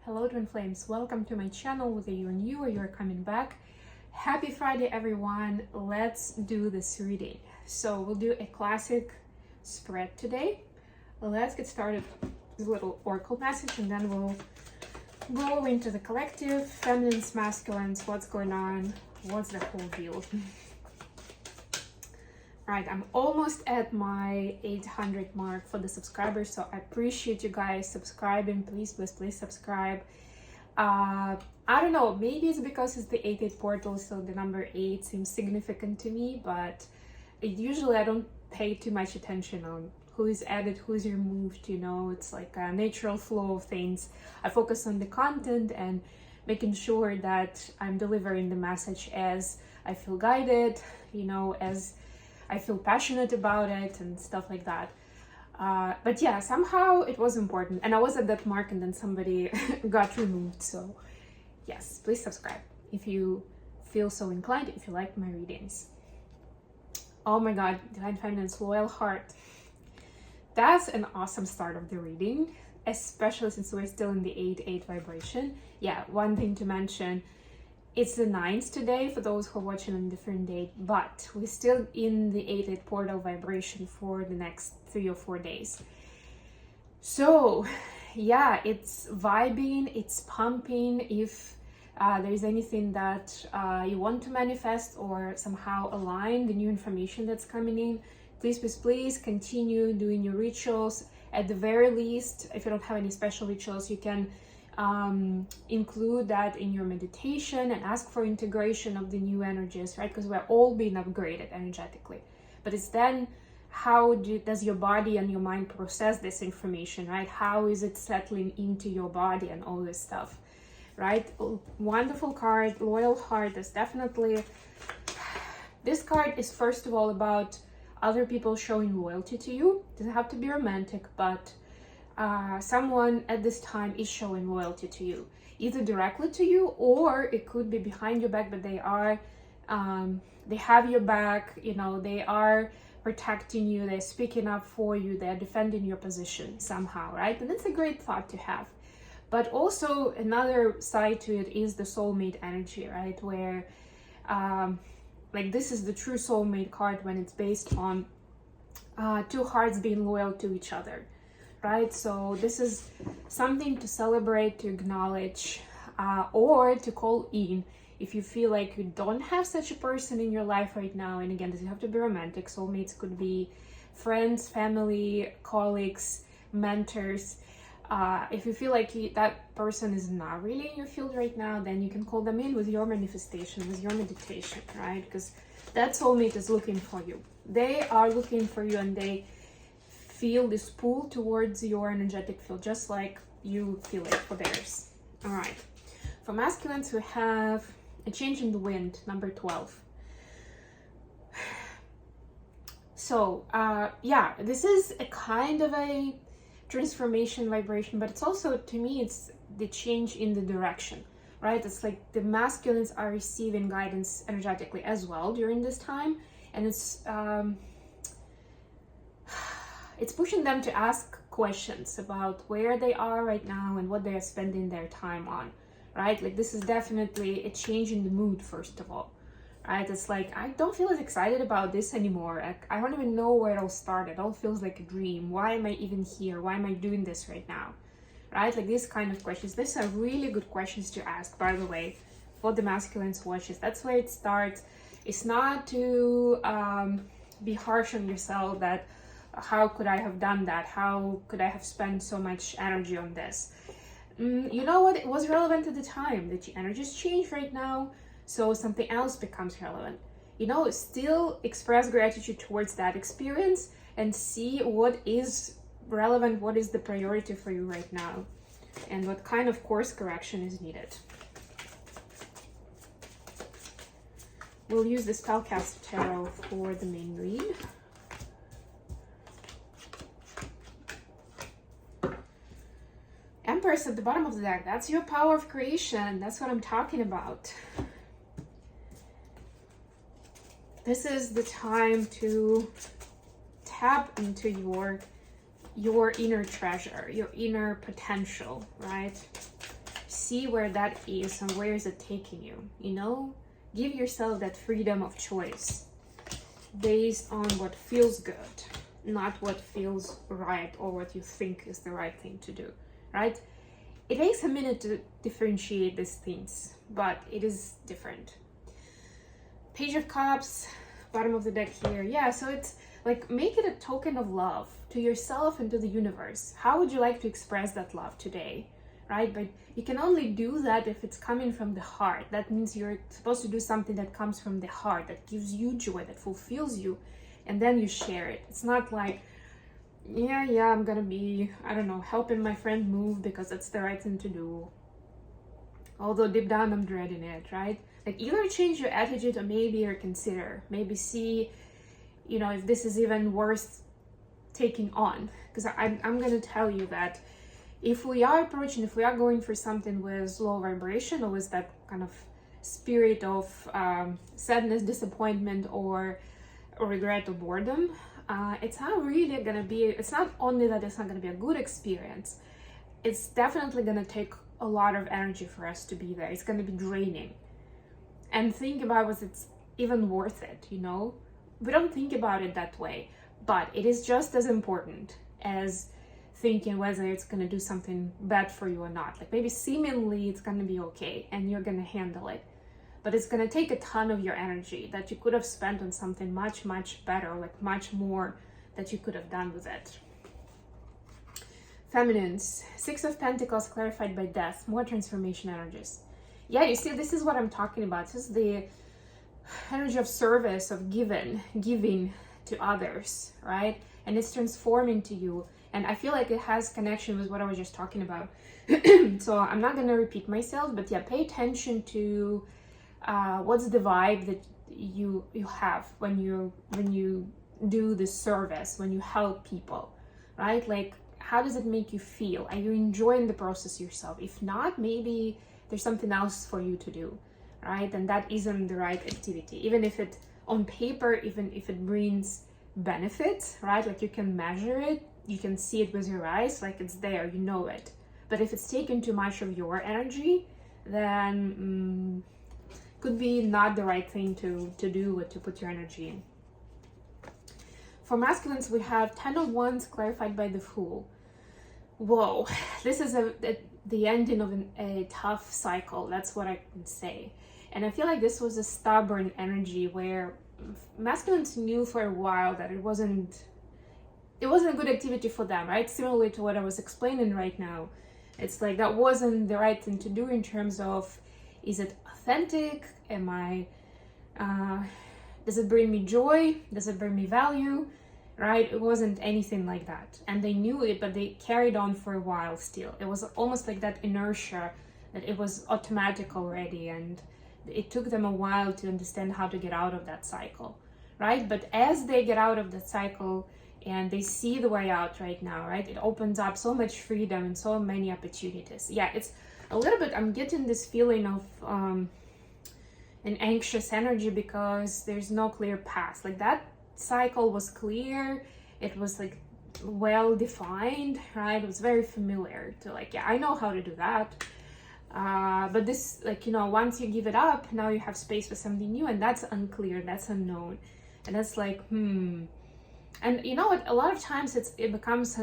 Hello twin flames, welcome to my channel, whether you're new or you're coming back. Happy Friday everyone. Let's do this reading. So we'll do a classic spread today. Let's get started with a little oracle message and then we'll go into the collective, feminines, masculines, what's going on, what's the whole deal. Right, I'm almost at my 800 mark for the subscribers, so I appreciate you guys subscribing. Please subscribe. I don't know, maybe it's because it's the 8-8 portal, so the number 8 seems significant to me, but usually I don't pay too much attention on who is added, who is removed, you know, it's like a natural flow of things. I focus on the content and making sure that I'm delivering the message as I feel guided, you know, as I feel passionate about it and stuff like that. But yeah, somehow it was important and I was at that mark and then somebody got removed. So yes, please subscribe if you feel so inclined, if you like my readings. Oh my God, Divine Feminine's Loyal Heart. That's an awesome start of the reading, especially since we're still in the 8-8 vibration. Yeah, one thing to mention, it's the 9th today for those who are watching on a different date, but we're still in the 8-8 portal vibration for the next 3 or 4 days. So yeah, it's vibing, it's pumping. If there's anything that you want to manifest or somehow align the new information that's coming in, please continue doing your rituals. At the very least, if you don't have any special rituals, you can include that in your meditation and ask for integration of the new energies, right? Because we're all being upgraded energetically. But it's then how does your body and your mind process this information, right? How is it settling into your body and all this stuff, right? Wonderful card, Loyal Heart is definitely... This card is first of all about other people showing loyalty to you. It doesn't have to be romantic, but someone at this time is showing loyalty to you, either directly to you or it could be behind your back, but they are they have your back, you know, they are protecting you, they're speaking up for you, they're defending your position somehow, right? And it's a great thought to have. But also another side to it is the soulmate energy, right? Where like this is the true soulmate card when it's based on two hearts being loyal to each other, right? So this is something to celebrate, to acknowledge, or to call in if you feel like you don't have such a person in your life right now. And again, doesn't have to be romantic. Soulmates could be friends, family, colleagues, mentors. If you feel like that person is not really in your field right now, then you can call them in with your manifestation, with your meditation, right? Because that soulmate is looking for you. They are looking for you and they feel this pull towards your energetic field, just like you feel it for theirs. All right. For masculines, we have a change in the wind, number 12. So yeah, this is a kind of a transformation vibration, but it's also, to me, it's the change in the direction, right? It's like the masculines are receiving guidance energetically as well during this time, and it's pushing them to ask questions about where they are right now and what they are spending their time on, right? Like this is definitely a change in the mood, first of all, right? It's like, I don't feel as excited about this anymore. Like, I don't even know where it'll start. It all feels like a dream. Why am I even here? Why am I doing this right now? Right? Like these kind of questions. These are really good questions to ask, by the way, for the masculines watches. That's where it starts. It's not to be harsh on yourself that how could I have done that? How could I have spent so much energy on this? You know what? It was relevant at the time. The energies change right now, so something else becomes relevant. You know, still express gratitude towards that experience and see what is relevant, what is the priority for you right now, and what kind of course correction is needed. We'll use the Spellcast Tarot for the main read. Empress at the bottom of the deck. That's your power of creation. That's what I'm talking about. This is the time to tap into your inner treasure, your inner potential, right? see where that is and where is it taking you, you know? Give yourself that freedom of choice based on what feels good, not what feels right or what you think is the right thing to do, right? It takes a minute to differentiate these things, but it is different. Page of Cups, bottom of the deck here. Yeah, so it's like, make it a token of love to yourself and to the universe. How would you like to express that love today, right? But you can only do that if it's coming from the heart. That means you're supposed to do something that comes from the heart, that gives you joy, that fulfills you, and then you share it. It's not like, yeah, I'm gonna be, I don't know, helping my friend move because it's the right thing to do. Although deep down I'm dreading it, right? Like, either change your attitude or maybe reconsider. Maybe see, you know, if this is even worth taking on. Because I'm gonna tell you that if we are going for something with low vibration or with that kind of spirit of sadness, disappointment, or regret or boredom, it's not really gonna be, it's not only that it's not gonna be a good experience, it's definitely gonna take a lot of energy for us to be there. It's gonna be draining. And think about whether it's even worth it, you know? We don't think about it that way, but it is just as important as thinking whether it's gonna do something bad for you or not. Like, maybe seemingly it's gonna be okay and you're gonna handle it, but it's gonna take a ton of your energy that you could have spent on something much, much better, like much more that you could have done with it. Feminines, Six of Pentacles clarified by death, more transformation energies. Yeah, you see, this is what I'm talking about. This is the energy of service, of giving to others, right? And it's transforming to you. And I feel like it has connection with what I was just talking about. So I'm not going to repeat myself, but yeah, pay attention to what's the vibe that you have when you do this service, when you help people, right? Like, how does it make you feel? Are you enjoying the process yourself? If not, maybe there's something else for you to do, right? And that isn't the right activity, even if it on paper, even if it brings benefits, right? Like, you can measure it, you can see it with your eyes, like it's there, you know it. But if it's taken too much of your energy, then could be not the right thing to do or to put your energy in. For masculines, we have 10 of Wands clarified by the Fool. Whoa, this is the ending of a tough cycle, that's what I can say. And I feel like this was a stubborn energy where masculines knew for a while that it wasn't a good activity for them, right? Similarly to what I was explaining right now. It's like that wasn't the right thing to do in terms of, is it authentic? Does it bring me joy? Does it bring me value? Right? It wasn't anything like that. And they knew it, but they carried on for a while still. It was almost like that inertia, that it was automatic already, and it took them a while to understand how to get out of that cycle, right? But as they get out of that cycle and they see the way out right now, right? It opens up so much freedom and so many opportunities. Yeah, it's a little bit, I'm getting this feeling of an anxious energy because there's no clear path. Like, that cycle was clear, it was like well defined, right? It was very familiar to, like, yeah, I know how to do that. But this, like, you know, once you give it up, now you have space for something new, and that's unclear, that's unknown, and that's like, And you know what, a lot of times it becomes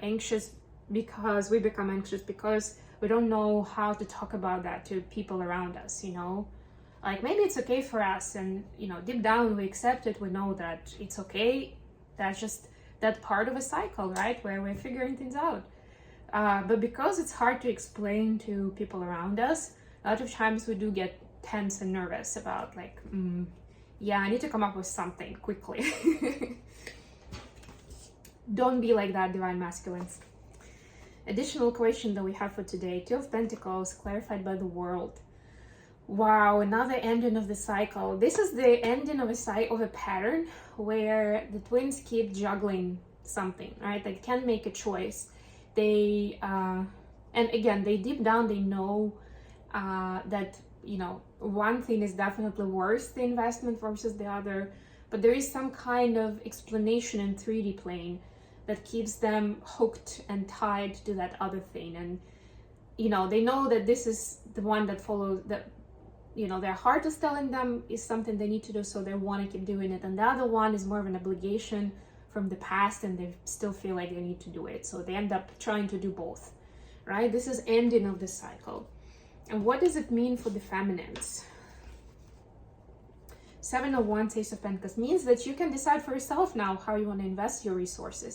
anxious because we become anxious because we don't know how to talk about that to people around us, you know? Like, maybe it's okay for us, and, you know, deep down we accept it, we know that it's okay, that's just that part of a cycle, right, where we're figuring things out. But because it's hard to explain to people around us, a lot of times we do get tense and nervous about, like, yeah, I need to come up with something quickly. Don't be like that, Divine Masculines. Additional question that we have for today, Two of Pentacles clarified by the World. Wow, another ending of the cycle. This is the ending of a pattern where the twins keep juggling something, right? They can't make a choice. They and again, they deep down they know that, you know, one thing is definitely worth the investment versus the other, but there is some kind of explanation in 3D plane that keeps them hooked and tied to that other thing. And you know, they know that this is the one that follows, that, you know, their heart is telling them is something they need to do, so they want to keep doing it. And the other one is more of an obligation from the past, and they still feel like they need to do it, so they end up trying to do both, right? This is ending of the cycle. And what does it mean for the feminines? 7 of Wands, Ace of Pentacles means that you can decide for yourself now how you want to invest your resources,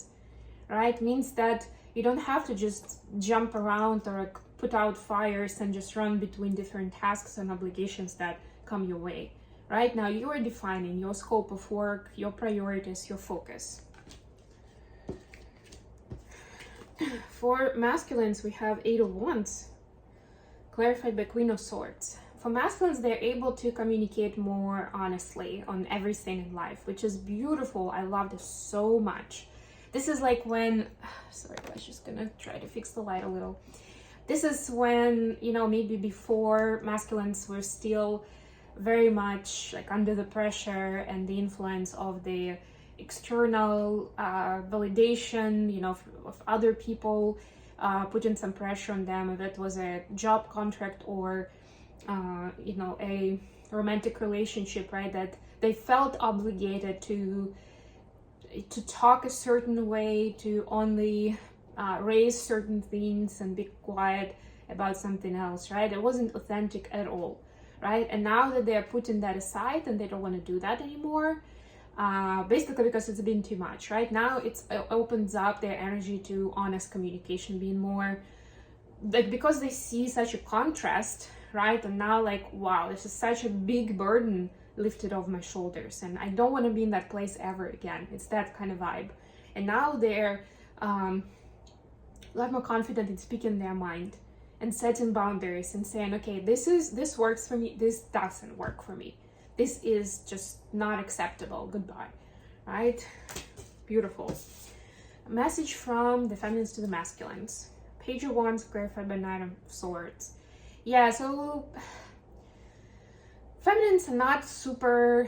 right? Means that you don't have to just jump around or put out fires and just run between different tasks and obligations that come your way. Right now, you are defining your scope of work, your priorities, your focus. For masculines, we have 8 of Wands, clarified by Queen of Swords. For masculines, they're able to communicate more honestly on everything in life, which is beautiful. I love this so much. This is like when, sorry, I was just gonna try to fix the light a little. This is when, you know, maybe before masculines were still very much like under the pressure and the influence of the external validation, you know, of other people putting some pressure on them, if it was a job contract or, you know, a romantic relationship, right? That they felt obligated to talk a certain way, to only raise certain things and be quiet about something else, right? It wasn't authentic at all, right? And now that they're putting that aside and they don't want to do that anymore, basically because it's been too much, right? Now it opens up their energy to honest communication, being more like, because they see such a contrast, right? And now like, wow, this is such a big burden lifted off my shoulders, and I don't want to be in that place ever again. It's that kind of vibe. And now they're a lot more confident in speaking their mind and setting boundaries and saying, okay, this works for me, this doesn't work for me, this is just not acceptable, goodbye, right? Beautiful. A message from the feminines to the masculines. Page of Wands, clarified by Knight of Swords. Yeah, so feminines are not super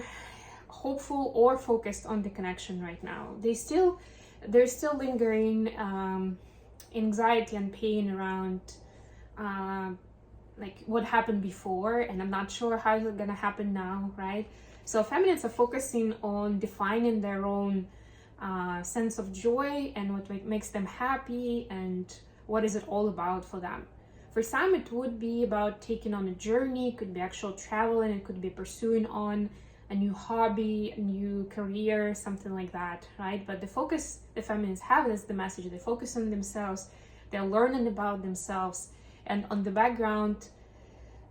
hopeful or focused on the connection right now. There's still lingering anxiety and pain around like what happened before, and I'm not sure how it's gonna happen now, right? So feminines are focusing on defining their own sense of joy and what makes them happy and what is it all about for them. For some, it would be about taking on a journey. It could be actual traveling. It could be pursuing on a new hobby, a new career, something like that, right? But the focus the feminines have is the message. They focus on themselves. They're learning about themselves. And on the background,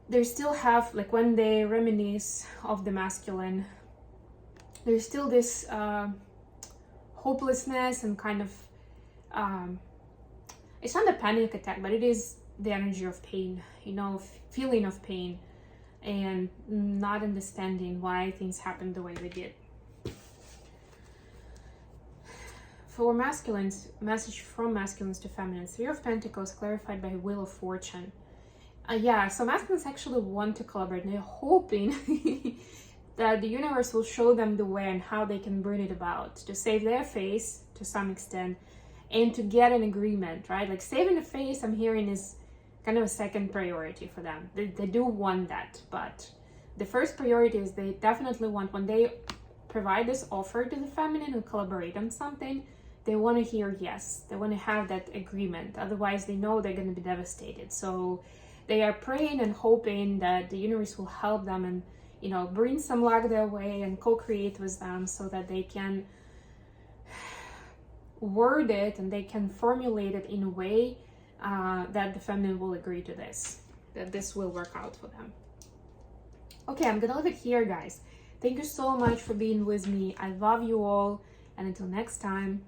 they still have, like when they reminisce of the masculine, there's still this hopelessness and kind of, it's not a panic attack, but it is the energy of pain, you know, feeling of pain and not understanding why things happened the way they did. For masculines, message from masculines to feminines. 3 of Pentacles, clarified by Wheel of Fortune. Yeah, so masculines actually want to collaborate. They're hoping that the universe will show them the way and how they can bring it about to save their face to some extent and to get an agreement, right? Like saving the face, I'm hearing, is kind of a second priority for them. They do want that, but the first priority is they definitely want, when they provide this offer to the feminine and collaborate on something, they want to hear yes. They want to have that agreement. Otherwise, they know they're going to be devastated. So they are praying and hoping that the universe will help them and, you know, bring some luck their way and co-create with them so that they can word it and they can formulate it in a way that the feminine will agree to this, that this will work out for them. Okay, I'm gonna leave it here, guys. Thank you so much for being with me. I love you all, and until next time.